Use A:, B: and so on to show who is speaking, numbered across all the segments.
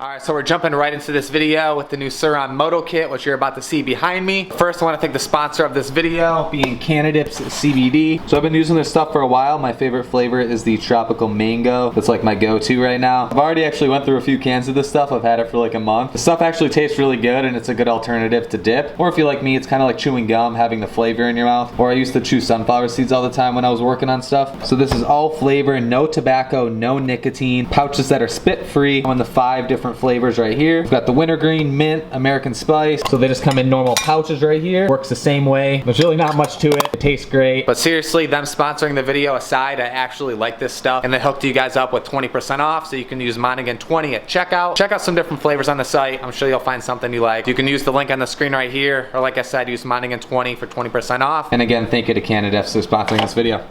A: Alright, so we're jumping right into this video with the new Sur-Ron Moto kit, which you're about to see behind me. First, I want to thank the sponsor of this video, being Candidates CBD. So I've been using this stuff for a while. My favorite flavor is the tropical mango. That's like my go-to right now. I've already actually went through a few cans of this stuff. I've had it for like a month. The stuff actually tastes really good, and it's a good alternative to dip. Or if you like me, it's kind of like chewing gum, having the flavor in your mouth. Or I used to chew sunflower seeds all the time when I was working on stuff. So this is all flavor, no tobacco, no nicotine. Pouches that are spit-free. On the 5 different flavors right here. We've got the wintergreen, mint, American spice. So they just come in normal pouches right here. Works the same way. There's really not much to it. It tastes great. But seriously, them sponsoring the video aside, I actually like this stuff. And they hooked you guys up with 20% off, so you can use Monagan 20 at checkout. Check out some different flavors on the site. I'm sure you'll find something you like. You can use the link on the screen right here, or like I said, use Monagan 20 for 20% off. And again, thank you to Candidates for sponsoring this video.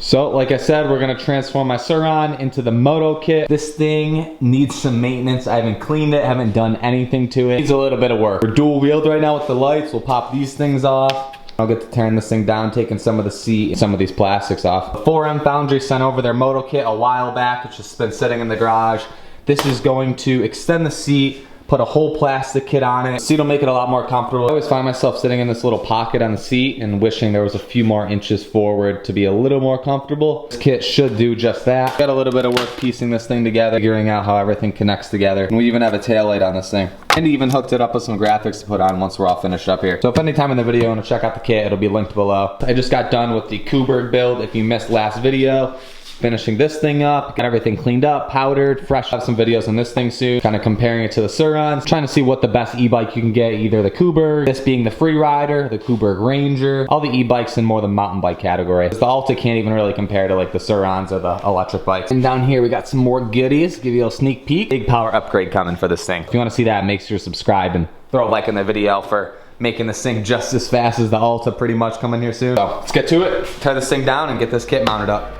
A: So, like I said, we're gonna transform my Sur-Ron into the Moto kit. This thing needs some maintenance. I haven't cleaned it, haven't done anything to it. Needs a little bit of work. We're dual wheeled right now with the lights. We'll pop these things off. I'll get to tearing this thing down, taking some of the seat and some of these plastics off. 4M Foundry sent over their Moto kit a while back. It's just been sitting in the garage. This is going to extend the seat, put a whole plastic kit on it. Seat will make it a lot more comfortable. I always find myself sitting in this little pocket on the seat and wishing there was a few more inches forward to be a little more comfortable. This kit should do just that. Got a little bit of work piecing this thing together, figuring out how everything connects together. And we even have a tail light on this thing. And even hooked it up with some graphics to put on once we're all finished up here. So if any time in the video you want to check out the kit, it'll be linked below. I just got done with the Kuberg build. If you missed last video, finishing this thing up, got everything cleaned up, powdered, fresh. Have some videos on this thing soon, kind of comparing it to the Sur-Ron, trying to see what the best e-bike you can get, either the Kuberg, this being the Freerider, the Kuberg Ranger, all the e-bikes in more the mountain bike category. The ALTA can't even really compare to like the Sur-Rons or the electric bikes. And down here we got some more goodies, give you a little sneak peek. Big power upgrade coming for this thing. If you want to see that, make sure to subscribe and throw a like in the video for making this thing just as fast as the ALTA pretty much coming here soon. So let's get to it, tear this thing down and get this kit mounted up.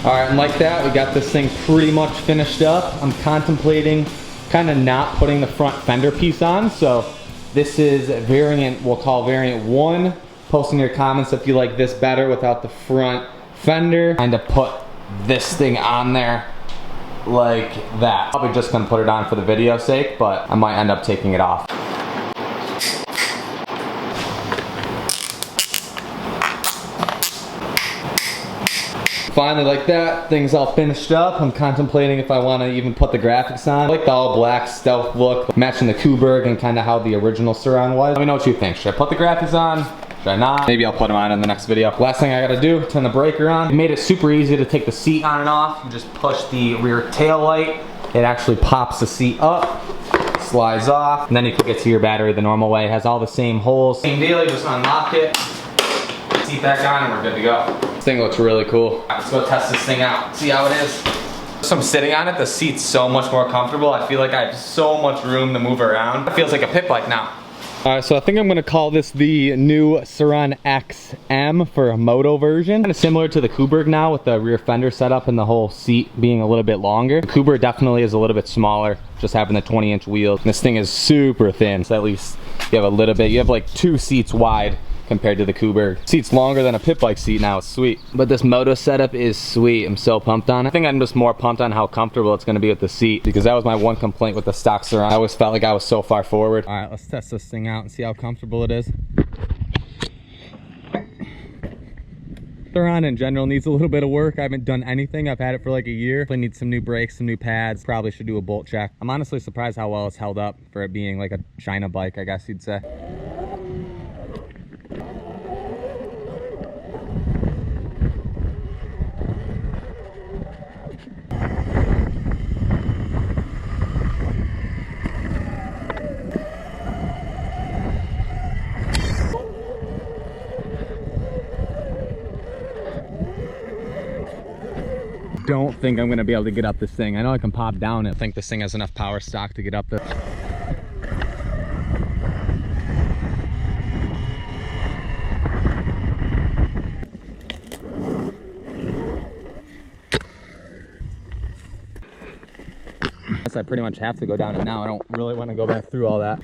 A: Alright, and like that, we got this thing pretty much finished up. I'm contemplating kind of not putting the front fender piece on, so this is variant, we'll call variant 1. Post in your comments if you like this better without the front fender. Kind of put this thing on there like that. Probably just gonna put it on for the video's sake, but I might end up taking it off. Finally, like that, thing's all finished up. I'm contemplating if I want to even put the graphics on. I like the all black stealth look, matching the Kuberg and kind of how the original Sur-Ron was. Let me know what you think. Should I put the graphics on? Should I not? Maybe I'll put them on in the next video. Last thing I gotta do, turn the breaker on. It made it super easy to take the seat on and off. You just push the rear tail light. It actually pops the seat up, slides off, and then you can get to your battery the normal way. It has all the same holes. Same deal, you just unlock it, seat back on, and we're good to go. This thing looks really cool. Let's go test this thing out, see how it is. So I'm sitting on it, the seat's so much more comfortable. I feel like I have so much room to move around. It feels like a pit bike now. Alright, so I think I'm gonna call this the new Sur-Ron XM for a Moto version. Kind of similar to the Kuberg now with the rear fender setup and the whole seat being a little bit longer. The Kuberg definitely is a little bit smaller, just having the 20-inch wheels. And this thing is super thin, so at least you have a little bit, you have like 2 seats wide compared to the Kuberg. Seat's longer than a pit bike seat now, it's sweet. But this Moto setup is sweet, I'm so pumped on it. I think I'm just more pumped on how comfortable it's gonna be with the seat, because that was my one complaint with the stock Sur-Ron. I always felt like I was so far forward. All right, let's test this thing out and see how comfortable it is. Sur-Ron in general needs a little bit of work. I haven't done anything. I've had it for like a year. I need some new brakes, some new pads. Probably should do a bolt check. I'm honestly surprised how well it's held up for it being like a China bike, I guess you'd say. Don't think I'm gonna be able to get up this thing. I know I can pop down it. I think this thing has enough power stock to get up there. I guess I pretty much have to go down it now. I don't really want to go back through all that.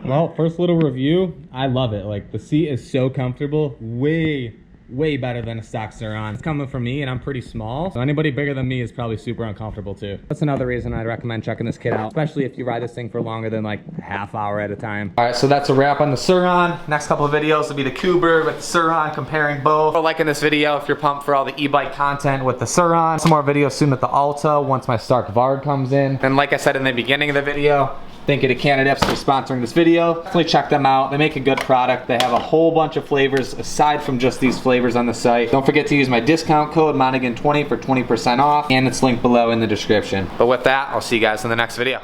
A: Well, first little review, I love it. Like, the seat is so comfortable, way better than a stock Sur-Ron. It's coming from me and I'm pretty small, so anybody bigger than me is probably super uncomfortable too. That's another reason I'd recommend checking this kit out, especially if you ride this thing for longer than like a half hour at a time. All right, so that's a wrap on the Sur-Ron. Next couple of videos will be the Kuberg with the Sur-Ron, comparing both. For liking this video if you're pumped for all the e-bike content with the Sur-Ron. Some more videos soon with the ALTA once my Stark Varg comes in. And like I said in the beginning of the video, thank you to CanadaDiffs for sponsoring this video. Definitely check them out. They make a good product. They have a whole bunch of flavors aside from just these flavors on the site. Don't forget to use my discount code Monagan20 for 20% off, and it's linked below in the description. But with that, I'll see you guys in the next video.